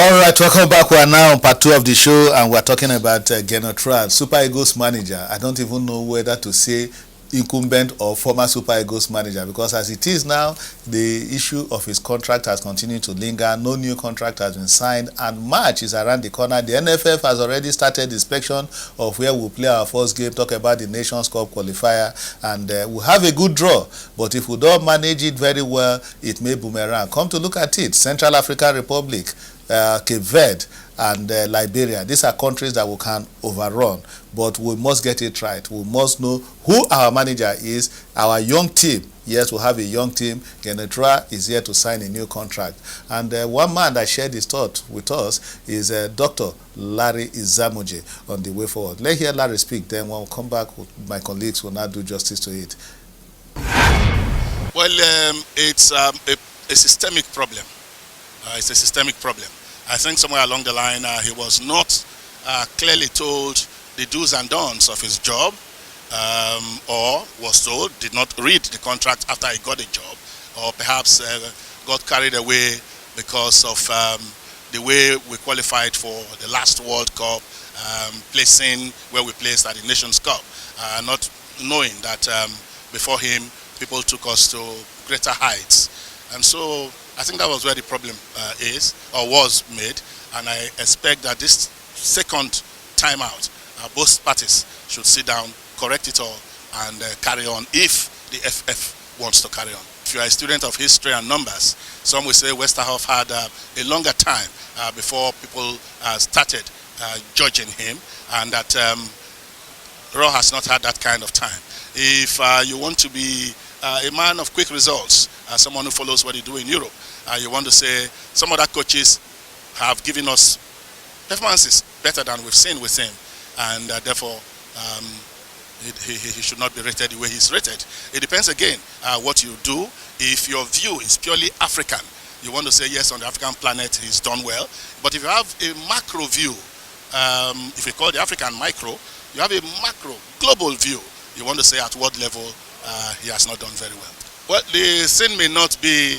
All right, welcome back. We are now on part 2 of the show, and we're talking about GERNOT, Super Eagles manager. I don't even know whether to say incumbent or former Super Eagles manager, because as it is now, the issue of his contract has continued to linger. No new contract has been signed, and March is around the corner. The NFF has already started inspection of where we'll play our first game, talk about the Nations Cup qualifier, and we'll have a good draw. But if we don't manage it very well, it may boomerang. Come to look at it, Central African Republic, Cape Verde, and Liberia. These are countries that we can overrun, but we must get it right. We must know who our manager is, our young team. Yes, we have a young team. GERNOT is here to sign a new contract. And one man that shared his thought with us is Dr. Larry IZAMOJE on the way forward. Let's hear Larry speak, then when we come back, my colleagues will now do justice to it. Well, it's a systemic problem. It's a systemic problem. I think somewhere along the line he was not clearly told the do's and don'ts of his job, or was told, did not read the contract after he got a job, or perhaps got carried away because of the way we qualified for the last World Cup, placing where we placed at the Nations Cup, not knowing that before him people took us to greater heights. And so I think that was where the problem is, or was made, and I expect that this second time out, both parties should sit down, correct it all, and carry on if the FF wants to carry on. If you are a student of history and numbers, some will say Westerhoff had a longer time before people started judging him, and that ROHR has not had that kind of time. If you want to be a man of quick results, someone who follows what you do in Europe, you want to say some other coaches have given us performances better than we've seen with him, and therefore he should not be rated the way he's rated. It depends again what you do. If your view is purely African, you want to say yes, on the African planet he's done well. But if you have a macro view, if you call the African micro, you have a macro global view, you want to say at what level he has not done very well. Well, the sin may not be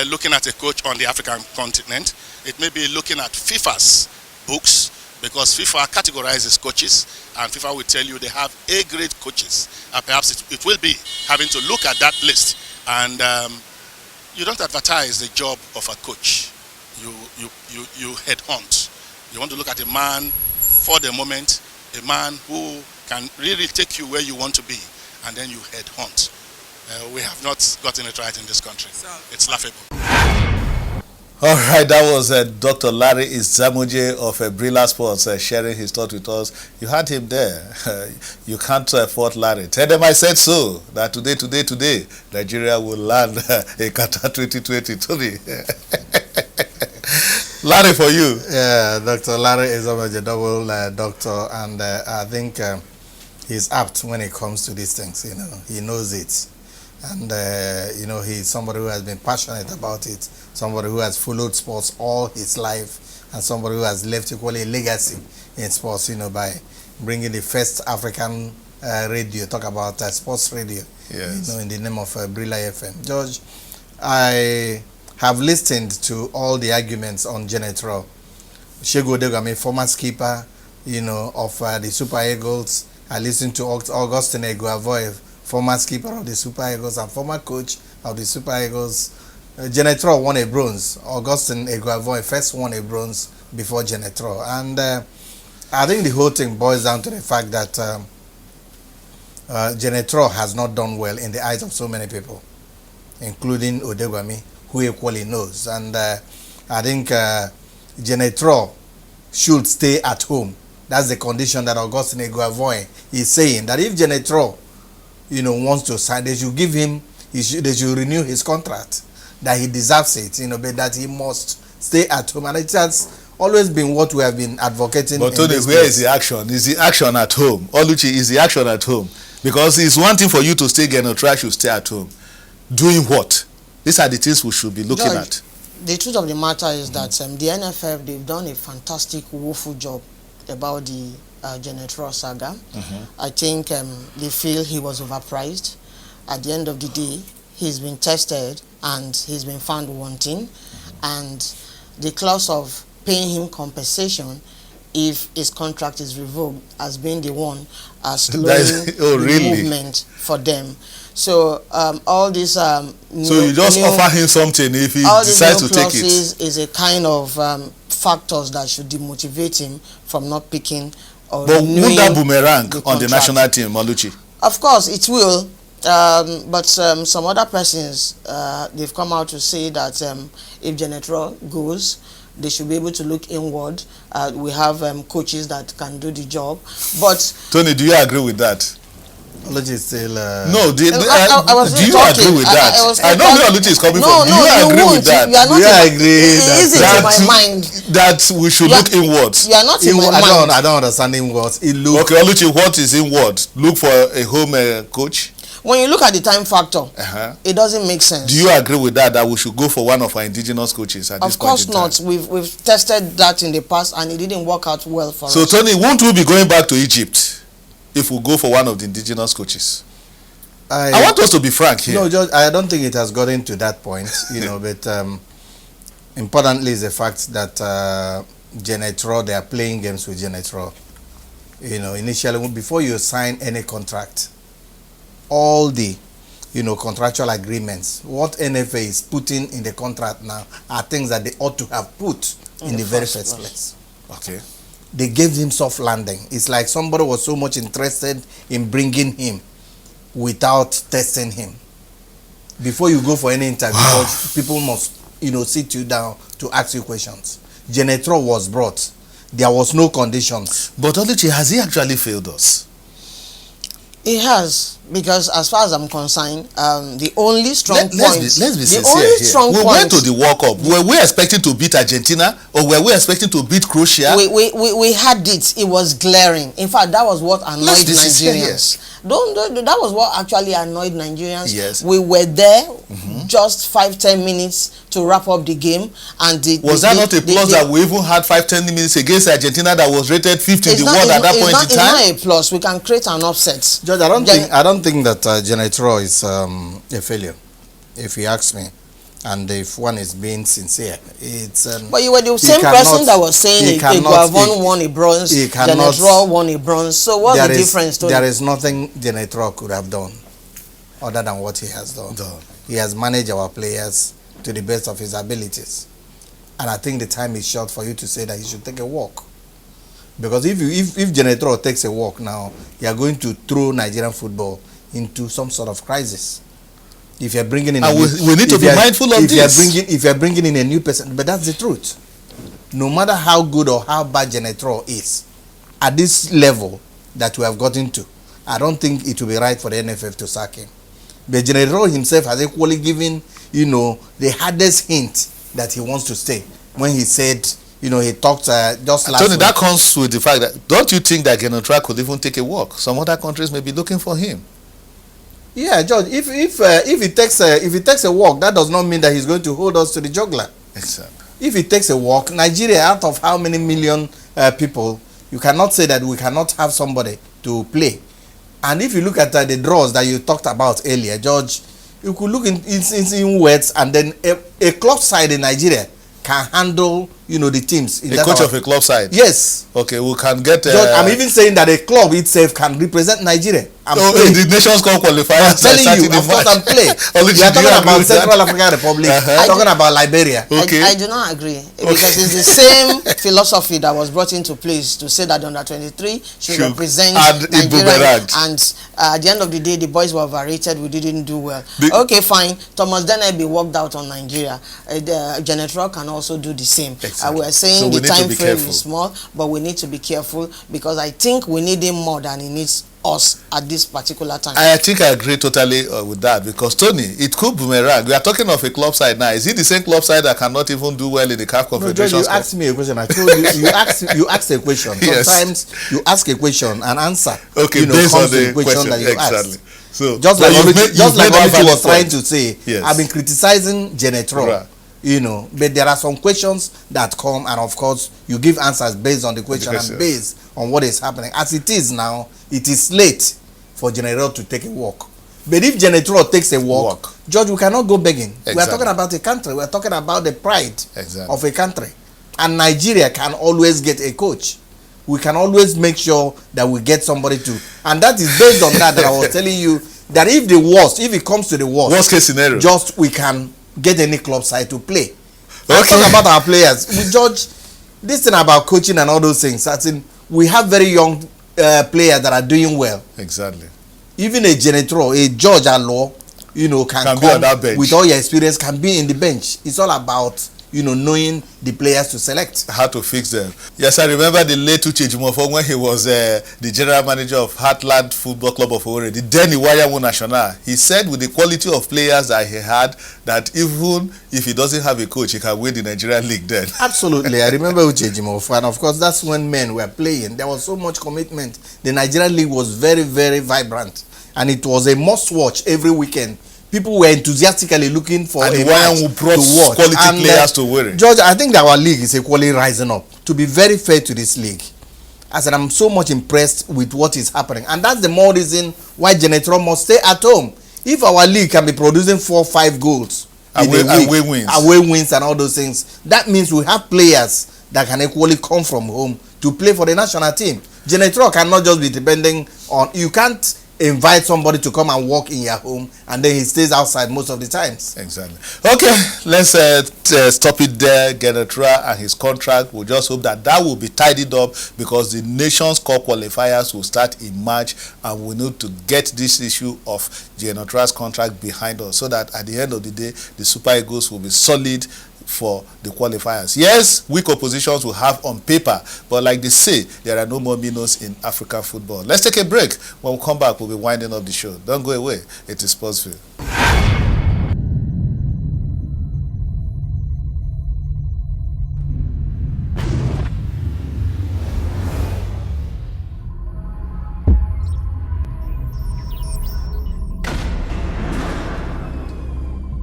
looking at a coach on the African continent. It may be looking at FIFA's books, because FIFA categorizes coaches, and FIFA will tell you they have A-grade coaches. Perhaps it will be having to look at that list. And you don't advertise the job of a coach. You headhunt. You want to look at a man for the moment, a man who can really take you where you want to be, and then you headhunt. We have not gotten it right in this country. It's laughable. All right, that was Dr. Larry IZAMOJE of BRILA Sports sharing his thought with us. You had him there. You can't fault Larry. Tell them I said so, that today, Nigeria will land a Qatar 2023. Larry, for you. Yeah, Dr. Larry IZAMOJE, double doctor, and I think he's apt when it comes to these things. You know, he knows it. And you know, he's somebody who has been passionate about it, somebody who has followed sports all his life, and somebody who has left equally a legacy in sports, you know, by bringing the first African radio, talk about sports radio, yes, you know, in the name of BRILA FM. George, I have listened to all the arguments on GERNOT. Shego Odegwami, former skipper, you know, of the Super Eagles. I listened to Augustine Eguavoy, former skipper of the Super Eagles and former coach of the Super Eagles. GERNOT won a bronze. Augustine Eguavoy first won a bronze before GERNOT. And I think the whole thing boils down to the fact that GERNOT has not done well in the eyes of so many people, including Odegwami, who equally knows. And I think GERNOT should stay at home. That's the condition that Augustine Eguavoy is saying, that if GERNOT, you know, wants to sign, they should give him, they should renew his contract, that he deserves it, you know, but that he must stay at home. And it has always been what we have been advocating. But Tony, where is the action? Is the action at home? Oluchi, is the action at home? Because it's one thing for you to stay, GERNOT should stay at home. Doing what? These are the things we should be looking at. The truth of the matter is that the NFF, they've done a fantastic, woeful job about the GERNOT saga. I think they feel he was overpriced. At the end of the day, he's been tested and he's been found wanting. And the clause of paying him compensation if his contract is revoked, as being the one slowing the movement for them. So all these so you just offer him something if he decides to take it. Is a kind of factors that should demotivate him from not picking or but won't that boomerang on the national team, Oluchi? Of course it will, but some other persons they've come out to say that if GERNOT goes, they should be able to look inward. We have coaches that can do the job. But Tony, do you agree with that? Oluchi is still. No, do you agree with that? I know where Oluchi is coming from. Do you agree with that? Do you agree that we should look inwards? You are not in my mind. I don't understand inwards. Okay, Oluchi, what is inward? Look for a home coach. When you look at the time factor, it doesn't make sense. Do you agree with that we should go for one of our indigenous coaches at this point in time? Of course not. We've tested that in the past and it didn't work out well for us. So Tony, won't we be going back to Egypt if we go for one of the indigenous coaches? I want us to be frank here. No, George, I don't think it has gotten to that point, but importantly is the fact that GERNOT, they are playing games with GERNOT. Initially, before you sign any contract, all the contractual agreements, what NFA is putting in the contract now are things that they ought to have put in the very first place. Okay. They gave him soft landing. It's like somebody was so much interested in bringing him without testing him. Before you go for any interview, people must sit you down to ask you questions. GERNOT was brought. There was no conditions. But Oluchi, has he actually failed us? He has, because as far as I'm concerned, the only strong point. Let's be sincere here. We went to the World Cup. Were we expecting to beat Argentina, or were we expecting to beat Croatia? We had it. It was glaring. In fact, that was what annoyed Nigerians. That was what actually annoyed Nigerians. Yes. We were there just 5-10 minutes to wrap up the game, and was that not a plus that we even had 5-10 minutes against Argentina that was rated 5th in the world at that point in time? It's not a plus. We can create an upset. George, I don't think that GERNOT is a failure, if you ask me. And if one is being sincere, it's. But you were the same person that was saying Iguavon won a bronze, GERNOT won a bronze. So what's the difference? There is nothing GERNOT could have done other than what he has done. He has managed our players to the best of his abilities, and I think the time is short for you to say that he should take a walk. Because if GERNOT takes a walk now, you are going to throw Nigerian football into some sort of crisis. If you're bringing in, we need to be mindful of this. If you're bringing in a new person, but that's the truth. No matter how good or how bad GERNOT is, at this level that we have gotten to, I don't think it will be right for the NFF to sack him. But GERNOT himself has equally given, the hardest hint that he wants to stay. When he said, he talked just last Tony, week. that comes with the fact that, don't you think that GERNOT could even take a walk? Some other countries may be looking for him. Yeah, George. If he takes a walk, that does not mean that he's going to hold us to the jugular. Exactly. If he takes a walk, Nigeria, out of how many million people, you cannot say that we cannot have somebody to play. And if you look at the draws that you talked about earlier, George, you could look in words, and then a club side in Nigeria can handle, the teams. A coach of a club side? Yes. Okay, we can get... George, I'm even saying that a club itself can represent Nigeria. In the Nations Cup qualifiers. I'm telling you, of course, I'm playing. We are talking about Central African Republic. Talking about Liberia. Okay. I do not agree. Because it's the same philosophy that was brought into place to say that the under-23 should represent Nigeria. And at the end of the day, the boys were overrated. We didn't do well. Okay, fine. Thomas Dennerby worked out on Nigeria. GERNOT can also do the same. Exactly. We are saying the time frame is small, but we need to be careful, because I think we need him more than he needs us at this particular time. I think I agree totally with that, because Tony, it could boomerang. We are talking of a club side now. Is it the same club side that cannot even do well in the CAF Confederation? No, George, you asked me a question. I told you, you asked a question. Yes. Sometimes you ask a question and answer. Okay, based on the question that you exactly. asked. So just like Oluchi was trying to say, yes. I've been criticizing GERNOT. Right. But there are some questions that come, and of course you give answers based on the question and based on what is happening. As it is now, it is late for GERNOT to take a walk. But if GERNOT takes a walk, George, we cannot go begging. Exactly. We are talking about a country. We are talking about the pride of a country. And Nigeria can always get a coach. We can always make sure that we get somebody to. And that is based on that I was telling you that if it comes to the worst case scenario, just we can get any club side to play. Let's talk about our players. We judge this thing about coaching and all those things. As in, we have very young players that are doing well. Exactly. Even a Genetro, a judge at law, can come be on that bench. with all your experience, can be in the bench. It's all about knowing the players to select. How to fix them. Yes, I remember the late Uche Jumofo when he was the general manager of Heartland Football Club of Owerri, the then Iwayamu National. He said with the quality of players that he had, that even if he doesn't have a coach, he can win the Nigerian League then. Absolutely. I remember Uche Jumofo, and of course that's when men were playing. There was so much commitment. The Nigerian League was very, very vibrant, and it was a must watch every weekend. People were enthusiastically looking for and a match who brought quality players to Owerri. George, I think that our league is equally rising up. To be very fair to this league, I said I'm so much impressed with what is happening, and that's the more reason why Genetro must stay at home. If our league can be producing 4 or 5 goals away wins and all those things, that means we have players that can equally come from home to play for the national team. Genetro cannot just be depending on, you can't invite somebody to come and work in your home and then he stays outside most of the times. Exactly. Okay, let's stop it there. Genetra and his contract, we'll just hope that will be tidied up, because the Nations Cup qualifiers will start in March, and we need to get this issue of Genetra's contract behind us, so that at the end of the day the Super Eagles will be solid for the qualifiers. Yes, weak oppositions will have on paper, but like they say, there are no more minnows in African football. Let's take a break. When we come back, we'll be winding up the show. Don't go away. It is Sportsville.